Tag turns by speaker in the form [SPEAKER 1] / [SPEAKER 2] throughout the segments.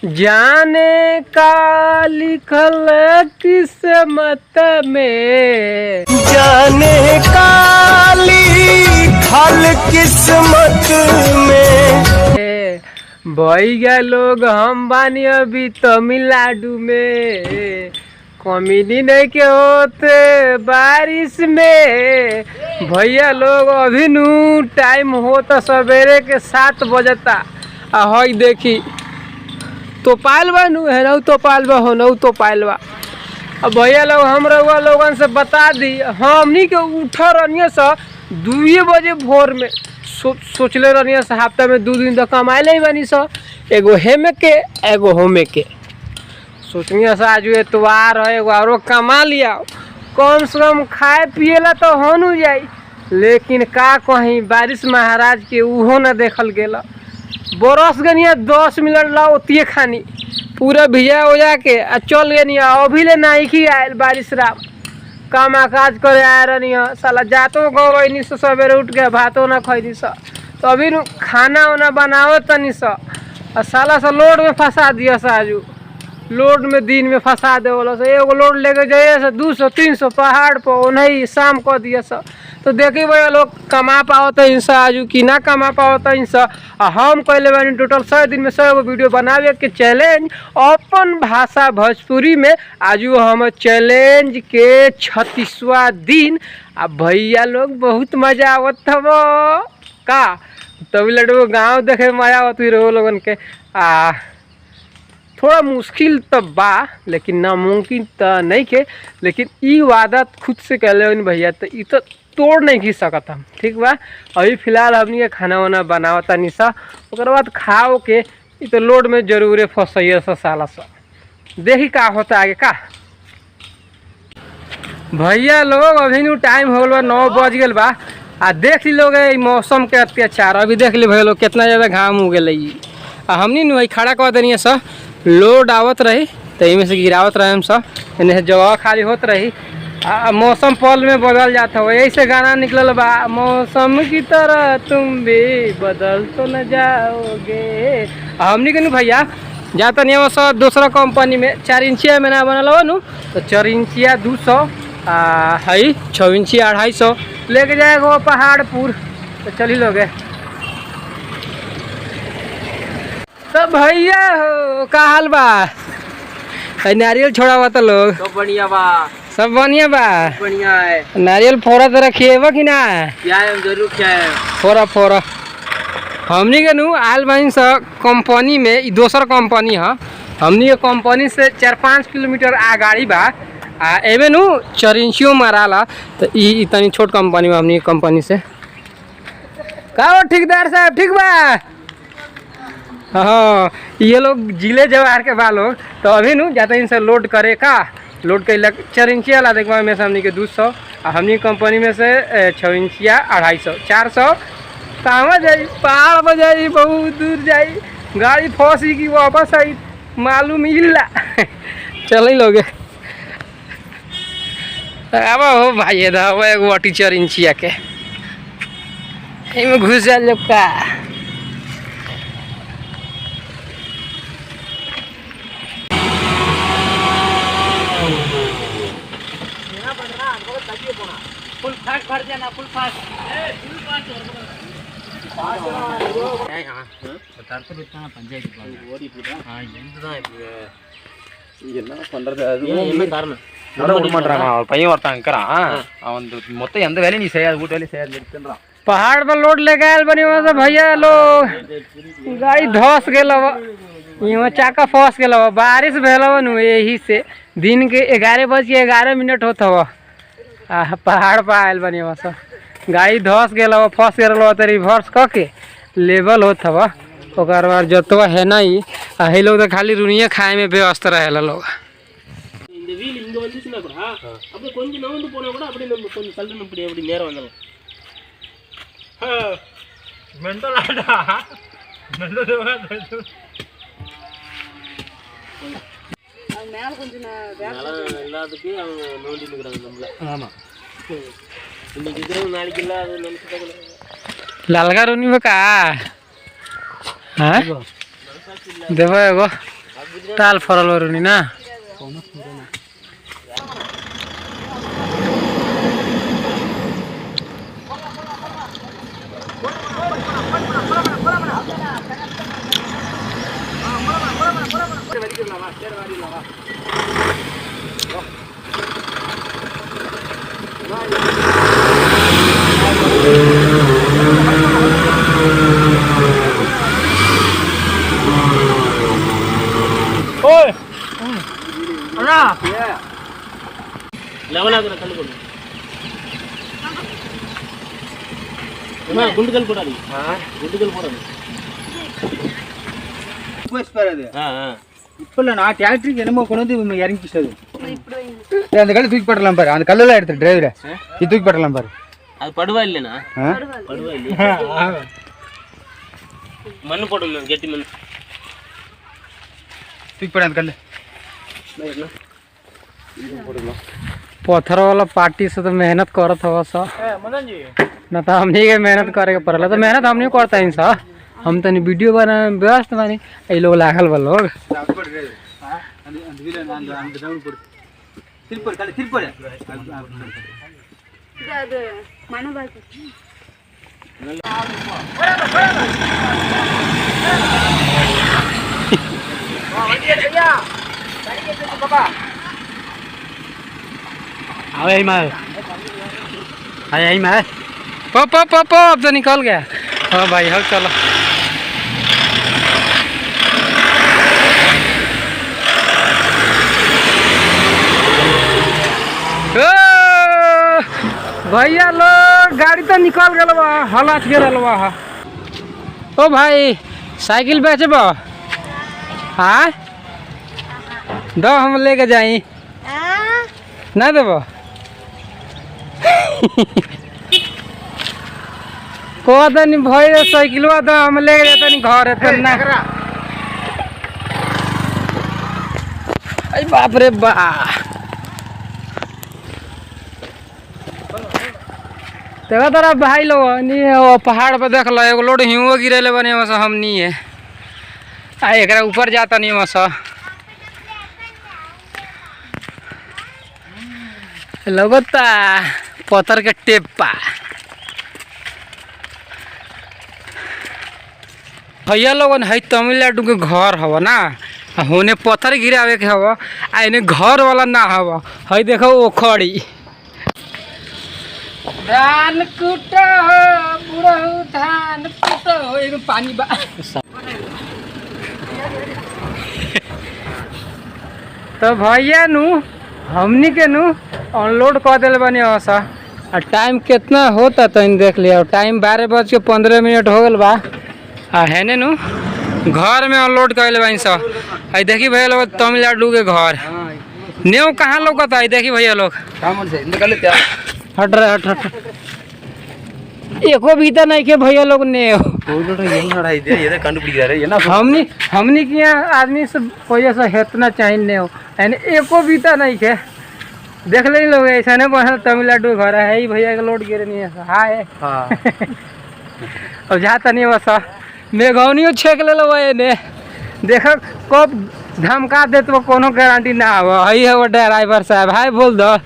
[SPEAKER 1] जाने का लिखल किस्मत में,
[SPEAKER 2] जाने का लिखल किस्मत में।
[SPEAKER 1] भैया लोग हम बानी अभी तमिलनाडु में, कॉमेडी नहीं के होते बारिश में। भैया लोग अभी नू टाइम होता सवेरे के 7 बजता। हई देखी तो पालवा नू है ना, तो पालवा हो ना, तो पालवा। अब भैया लोग हम रउआ लोगन से बता दी, हमनी के उठ रनिया से 2 बजे भोर में सोचले रनिया से हफ्ता में 2 दिन तो कमाए ले बनी सा, एगो हेमे के एगो होमे के। सोचनिया से आज एतवार है, एगो आरो कमा लिया, कम से कम खाए पिएला तो होनु जाई। लेकिन का कहीं बारिश महाराज के उहो न देखल गेला। बरस गनिया 10 मिनट ला ओतिए खानी पूरा भिजा हो जाके चल गनिया। अभी ले नहीं की आयल बारिश राम, काम काज करे आए रनिया। साला जातो गई से सवेरे उठ के भातो ना खैनी सा, तो अभी खाना वाना बनाओ तनी सा। साला सा लोड में फंसा दिया सा, आजू लोड में दिन में फंसा दे बोला सा। एगो लोड लेके जाइए सा 200-300 पहाड़ पर, नहीं शाम को दिया सा। तो देखी भैया लोग कमा पाओ इंसा आजू कि ना कमा पाओ इंसा। हम कहले बानी टोटल 100 दिन में 100 वीडियो बनावे के चैलेंज अपन भाषा भोजपुरी में। आजू हम चैलेंज के 36वां दिन। अब भैया लोग बहुत मजा आवत हव का, तमिलनाडु गाँव देखे मजा आवत रहो लोगन के। थोड़ा मुश्किल तो बा, लेकिन नामुमकिन तो नहीं के। लेकिन ई वादा खुद से कहले भैया, तो ई तो तोड़ नहीं खी सकत हम, ठीक बा। अभी फिलहाल हमनी के खाना वाना बनावता निशा, ओकर बाद खाओ के ई तो लोड में जरूरे फंसइए सा साला सा। देखी का होता आगे का। भैया लोग अभी नु टाइम हो गल बा 9 बज गल बा। देख ली लोग मौसम के अत्याचार। अभी देख ली भैया लोग कितना ज़्यादा घाम हो गए। हमनी नु खड़ा कर देनी सा, लोड आवत रही तो इनमें से गिरावत रहे हम सब, इन्हें से जगह खाली होत रही। मौसम पल में बदल जाता हो, यही से गाना निकलल बा, मौसम की तरह तुम भी बदल तो न जाओगे। हमनी के भैया जाता नहीं सब दूसरा कंपनी में 4 इंचिया में ना बनल हो नु, तो 4 इंचिया 200 है, 6 इंचिया 250 लेके जाएगा वो पहाड़पुर। तो चली लोगे तो भैया हो का हाल बा। नारियल छोड़ा हुआ तो लोग
[SPEAKER 3] सब बढ़िया बा,
[SPEAKER 1] सब बढ़िया बा,
[SPEAKER 3] बढ़िया है।
[SPEAKER 1] नारियल फोड़ा तो रखिए कि ना,
[SPEAKER 3] क्या है जरूर क्या है
[SPEAKER 1] फोड़ा फोड़ा। हमनी के नु आयल बहन सा कंपनी में, ई दोसर कंपनी है। हमनी के कंपनी से 4-5 किलोमीटर आगाड़ी बा। एमे नु 4 इंचियो माराला। तो ई तनी छोट कंपनी में हमनी के कंपनी से का हो ठेकेदार साहब, ठीक बा। हाँ ये लोग जिले जवाहर के बा लोग। तो अभी नु जाते इनसे लोड करे का, लोड के 4 इंचिया ला देखवा में से हमनी के 200, हमनी कंपनी में से 6 इंचिया 250 400। कहाँ जाई, पहाड़ पर जाई, बहुत दूर जाई, गाड़ी फंसी की वापस आई मालूम इला। चल लोगे अब हो भाई एगो 4 इंचिया के इनमें घुस जा लोग का।
[SPEAKER 3] फुल फास्ट भर जाना, फुल फास्ट। बता तो कितना पंचायत ओडी पूरा। हां இதுதான் இங்க என்ன பண்றது, அது என்ன காரணம் நட விட மாட்டறாங்க। அவன் பையன் ஒருத்தன் இருக்கறான், அவன் மொத்தம் எந்த வேலையும் நீ செய்யாத, வீட்டு வேலையும் செய்யாத இருக்குன்றான்।
[SPEAKER 1] पहाड़ पर लोड लेके आयल बनी वहाँ से भैया लोग गाड़ी धस गल, यहाँ चाका फंस गल। बारिश भेल यही से दिन के 11:11 होत हव। पहाड़ पर आयल बनी वहाँ से गाड़ी धस गल, फंस गल, तो रिवर्स क के लेवल होत हव। ओकर बाद जतवा है नहीं है लोग तो खाली रुनिया खाए में व्यस्त रहेला लोग।
[SPEAKER 3] இந்த வீல் இங்க வந்துச்சுனா கூட அப்படியே கொஞ்சம் நவுந்து போனா கூட அப்படியே நம்ம கொஞ்சம் தள்ளி அப்படி நேரா வந்துரும்। மெண்டல் ஆடா, மெண்டல் அது மேல கொஞ்சம் எல்லாத்துக்கு அவங்க நோண்டி நிக்கறாங்க நம்மள। ஆமா இன்னைக்கு இதுல நாளைக்கு இல்ல, அது நினைச்சிட்டாங்க
[SPEAKER 1] लालगा रुनी का। हाँ देखो एगो ताल फरल वरुनी ना
[SPEAKER 3] గుండుకలు కూడా గుండుకలు కూడా
[SPEAKER 4] இப்போ நான் டிராக்டருக்கு என்னமோ கொண்டு வந்து இறங்கிச்சது அந்த கல்லு தூக்கி போடலாம் பாரு அந்த கல்லெல்லாம் எடுத்து டிரைவரை இது தூக்கி போடலாம் பாரு
[SPEAKER 3] அது படுவா இல்லைண்ணா படுவா இல்லையா மண்ணு போடணும் கெட்டி மண்
[SPEAKER 4] तूक पड़ा कल
[SPEAKER 1] पत्थर वाला पार्टी से तो मेहनत करत हवा सा ना तो हमनी के मेहनत करे के पड़ला तो मेहनत हमनी करता ही सा हम तनी वीडियो बना व्यस्त बानी ए लोग लागल बा लोग पप अब तो निकल गया। हाँ भाई हाँ चलो भैया लोग गाड़ी तो निकल गया हलाच गया। ओ भाई साइकिल बेचब हाँ दो हम लेके जाई ना देव कहतनी भैया साइकिल तो हम लेके जातनी घर ना बाप रे बा देखा तारा भाई लोग पहाड़ पर देख लो एगो लोड हिंगो गिरे बने हम नहीं है आ एक ऊपर जाता नहीं वहाँ लगता पत्थर के टेपा भैया लोगन है तमिलनाडु के घर हवा ना होने पत्थर गिरावे के हवा आ इन्हें घर वाला ना हवा है देखो वो खड़ी धान कुटो बुढ़ऊ धान कुटो एगो पानी बा तो भैया नु हमनी के नु अनलोड कर दिल बनी सा और टाइम कितना होता तो देख लिया टाइम 12:15 हो गल बा है ने नु घर में अनलोड कर बानी सा आई देखी भैया लोग तमिलनाडु के घर नेव कहाँ लौकता है देखी भैया लोग हट रहा हट एको बीता नहीं के भैया लोग नेव हमनी के यहाँ आदमी से भैया से हेतना चाहिए नेव यानी एको बीता नहीं के देख ले लोग ऐसा नहीं बनल तमिलनाडु घर है ही भैया के लोड गिरे नहीं है हाँ है अब जाता नहीं बस मेघौनियो छेक ले लो ने देख कब धमका दे तो कोनो गारंटी ना हो है वो ड्राइवर साहब हाय बोल दो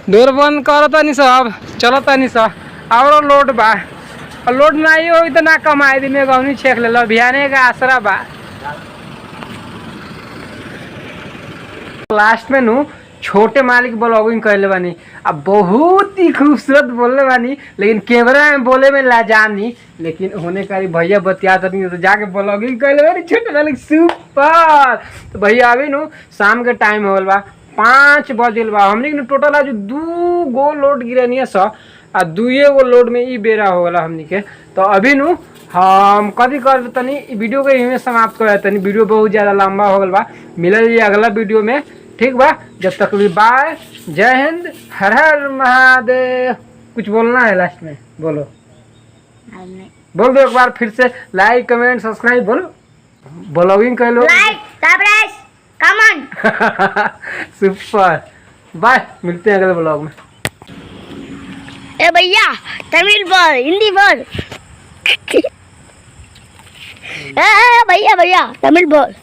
[SPEAKER 1] डोर बंद करता नहीं सब चलता नहीं सब और लोड बा लोड ना ही हो तो ना कमाई दी मेघौनी छेक ले लो बिहाने का आसरा बा लास्ट में नु छोटे मालिक ब्लॉगिंग करले बानी अब बहुत ही खूबसूरत बोलले बानी लेकिन कैमरा में बोले में लाजानी लेकिन होने कारी भैया बतिया तनी तो जाके ब्लॉगिंग करले बानी छोटे मालिक सुपर। तो भैया अभी नु शाम के टाइम होल बा 5 बजल बा हमनी के टोटल आज 2 गो लोड गिरनी है आ 2 गो लोड में ई बेरा होगा हमनी के। तो अभी नु हम कभी कर तनी वीडियो के यहीं समाप्त कर तनी वीडियो बहुत ज़्यादा लंबा हो गल बा मिलल जी अगला वीडियो में ठीक बा जब तक भी बाय जय हिंद हर हर महादेव। कुछ बोलना है लास्ट में बोलो बोल दो एक बार फिर से लाइक कमेंट सब्सक्राइब बोलो ब्लॉगिंग कर लो
[SPEAKER 5] like subscribe comment
[SPEAKER 1] super bye मिलते हैं अगले ब्लॉग में।
[SPEAKER 5] ए भैया तमिल बोल हिंदी बोल भैया भैया तमिल बोल।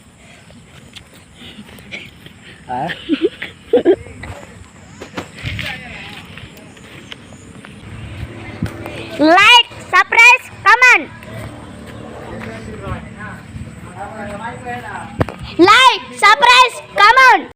[SPEAKER 5] Like subscribe comment. Like subscribe comment.